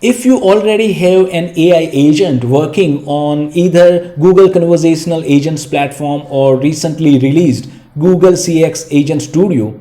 If you already have an AI agent working on either Google Conversational Agents platform or recently released Google CX Agent Studio,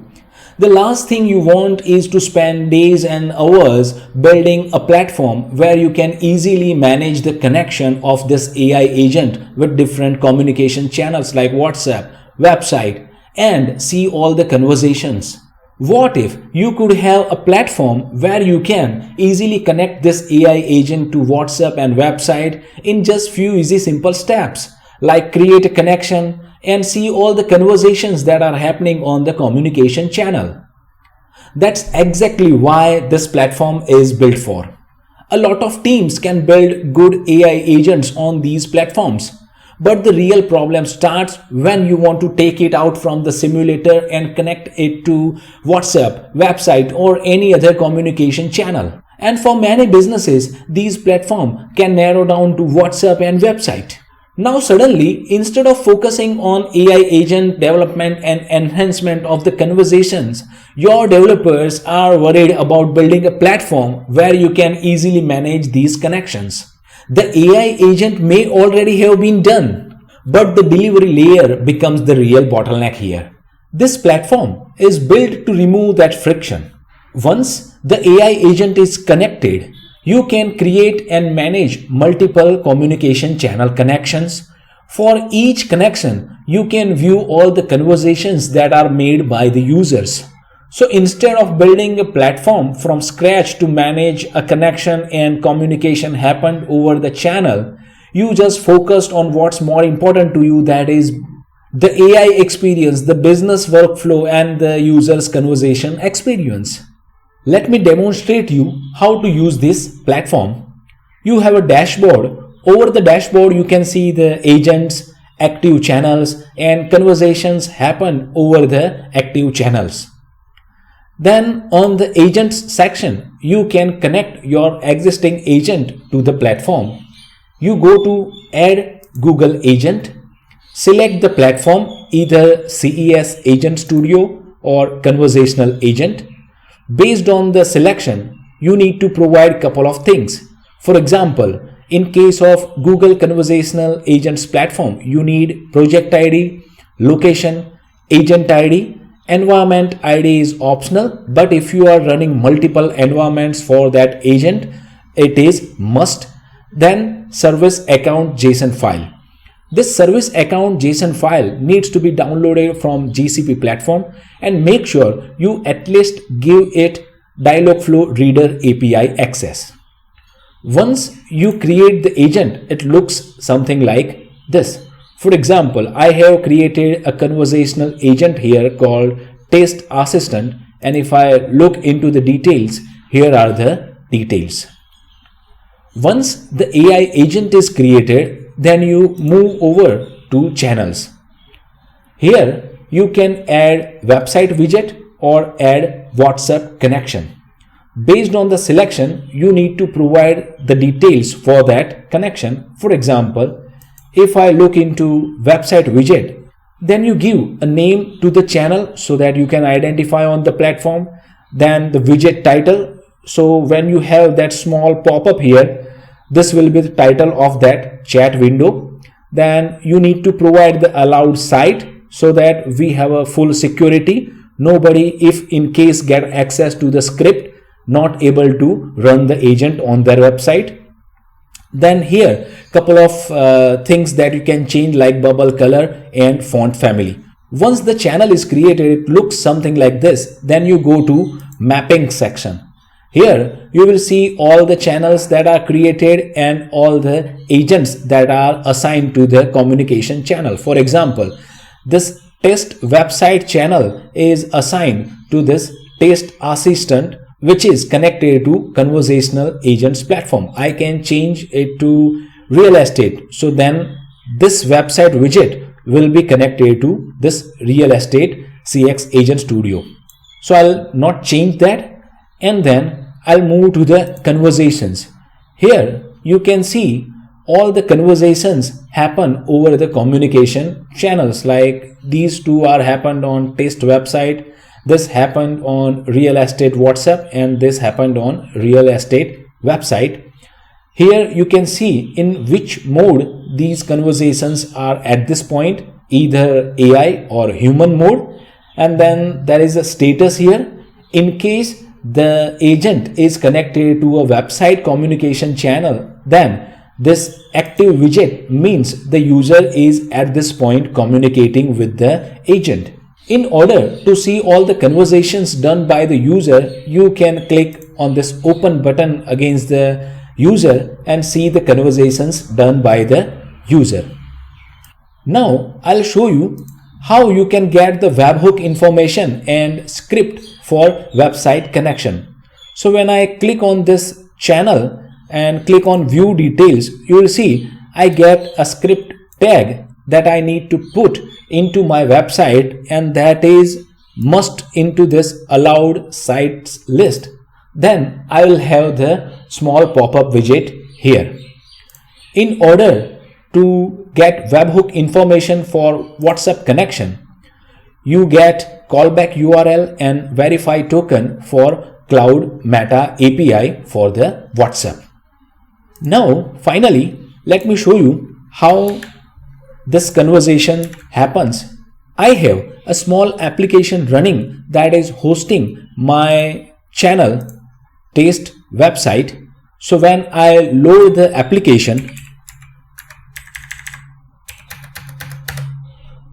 the last thing you want is to spend days and hours building a platform where you can easily manage the connection of this AI agent with different communication channels like WhatsApp, website, and see all the conversations. What if you could have a platform where you can easily connect this AI agent to WhatsApp and website in just few easy simple steps, like create a connection and see all the conversations that are happening on the communication channel? That's exactly why this platform is built for. A lot of teams can build good AI agents on these platforms. But the real problem starts when you want to take it out from the simulator and connect it to WhatsApp, website, or any other communication channel. And for many businesses, these platforms can narrow down to WhatsApp and website. Now suddenly, instead of focusing on AI agent development and enhancement of the conversations, your developers are worried about building a platform where you can easily manage these connections. The AI agent may already have been done, but the delivery layer becomes the real bottleneck here. This platform is built to remove that friction. Once the AI agent is connected, you can create and manage multiple communication channel connections. For each connection, you can view all the conversations that are made by the users. So instead of building a platform from scratch to manage a connection and communication happened over the channel, you just focused on what's more important to you, that is the AI experience, the business workflow, and the user's conversation experience. Let me demonstrate you how to use this platform. You have a dashboard. Over the dashboard, you can see the agents, active channels, and conversations happen over the active channels. Then on the agents section, you can connect your existing agent to the platform. You go to add Google agent, select the platform, either CES Agent Studio or Conversational Agent. Based on the selection, you need to provide a couple of things. For example, in case of Google Conversational Agents platform, you need project ID, location, agent ID. Environment ID is optional, but if you are running multiple environments for that agent, it is must. Then service account JSON file. This service account JSON file needs to be downloaded from GCP platform, and make sure you at least give it Dialogflow reader API access. Once you create the agent, it looks something like this. For example, I have created a conversational agent here called Test Assistant, and if I look into the details, here are the details. Once the AI agent is created, then you move over to channels. Here you can add website widget or add WhatsApp connection. Based on the selection, you need to provide the details for that connection. For example, if I look into website widget, then you give a name to the channel so that you can identify on the platform. Then the widget title. So when you have that small pop-up here, this will be the title of that chat window. Then you need to provide the allowed site so that we have a full security. Nobody, if in case get access to the script, not able to run the agent on their website. Then here couple of things that you can change, like bubble color and font family. Once the channel is created, it looks something like this. Then you go to mapping section. Here you will see all the channels that are created and all the agents that are assigned to the communication channel. For example, this test website channel is assigned to this test assistant, which is connected to conversational agents platform. I can change it to real estate. So then this website widget will be connected to this real estate CX Agent Studio. So I'll not change that, and then I'll move to the conversations. Here you can see all the conversations happen over the communication channels, like these two are happened on test website, this happened on real estate WhatsApp, and this happened on real estate website. Here you can see in which mode these conversations are at this point, either AI or human mode. And then there is a status here. In case the agent is connected to a website communication channel, then this active widget means the user is at this point communicating with the agent. In order to see all the conversations done by the user, you can click on this open button against the user and see the conversations done by the user. Now I'll show you how you can get the webhook information and script for website connection. So when I click on this channel and click on view details, you will see I get a script tag that I need to put into my website, and that is must into this allowed sites list. Then I will have the small pop-up widget here. In order to get webhook information for WhatsApp connection, you get callback URL and verify token for Cloud Meta API for the WhatsApp. Now finally, let me show you how this conversation happens. I have a small application running that is hosting my channel test website. So when I load the application,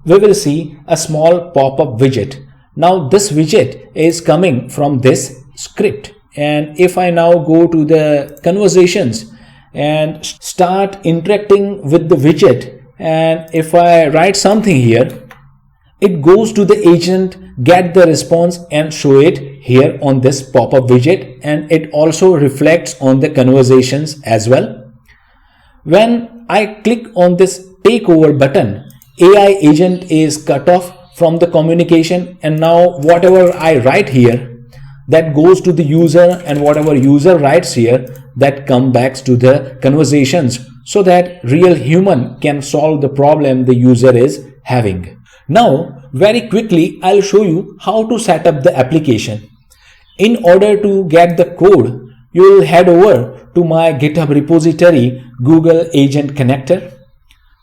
we will see a small pop-up widget. Now this widget is coming from this script, and if I now go to the conversations and start interacting with the widget, and if I write something here, it goes to the agent, get the response and show it here on this pop-up widget, and it also reflects on the conversations as well. When I click on this takeover button, AI agent is cut off from the communication, and now whatever I write here, that goes to the user, and whatever user writes here, that comes back to the conversations, so that real human can solve the problem the user is having. Now very quickly I'll show you how to set up the application. In order to get the code, you will head over to my GitHub repository Google Agent Connector,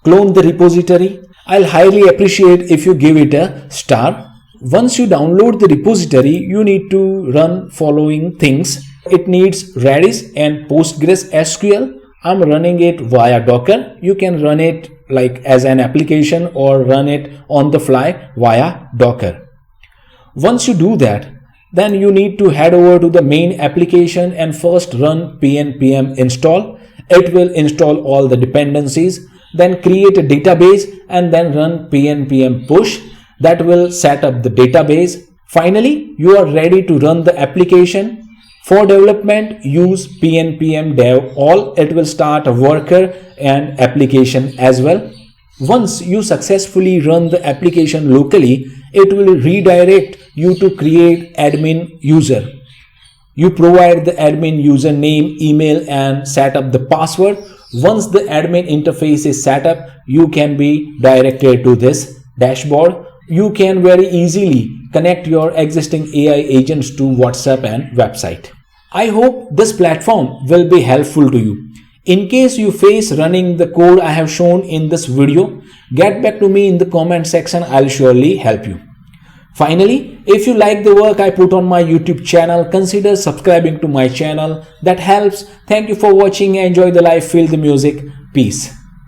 clone the repository. I'll highly appreciate if you give it a star. Once you download the repository, you need to run following things. It needs Redis and Postgres SQL. I'm running it via Docker. You can run it like as an application or run it on the fly via Docker. Once you do that, then you need to head over to the main application and first run pnpm install. It will install all the dependencies, then create a database and then run pnpm push. That will set up the database. Finally, you are ready to run the application. For development, use pnpm dev all. It will start a worker and application as well. Once you successfully run the application locally, it will redirect you to create admin user. You provide the admin username, email and set up the password. Once the admin interface is set up, you can be directed to this dashboard. You can very easily connect your existing AI agents to WhatsApp and website. I hope this platform will be helpful to you. In case you face running the code I have shown in this video, get back to me in the comment section. I'll surely help you. Finally, if you like the work I put on my YouTube channel, consider subscribing to my channel. That helps. Thank you for watching. Enjoy the life, feel the music. Peace.